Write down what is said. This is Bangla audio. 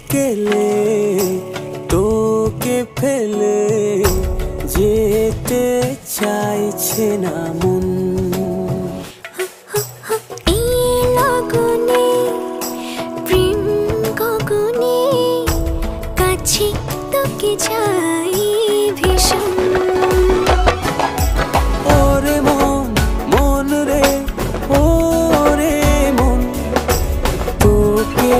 বিকেলে তোকে ফেলে যেতে চাইছে না মন। এই লগনে প্রেম গগনে কাছে তোকে চাই ভীষণ। ওরে মন, মন রে, ওরে মন, তোকে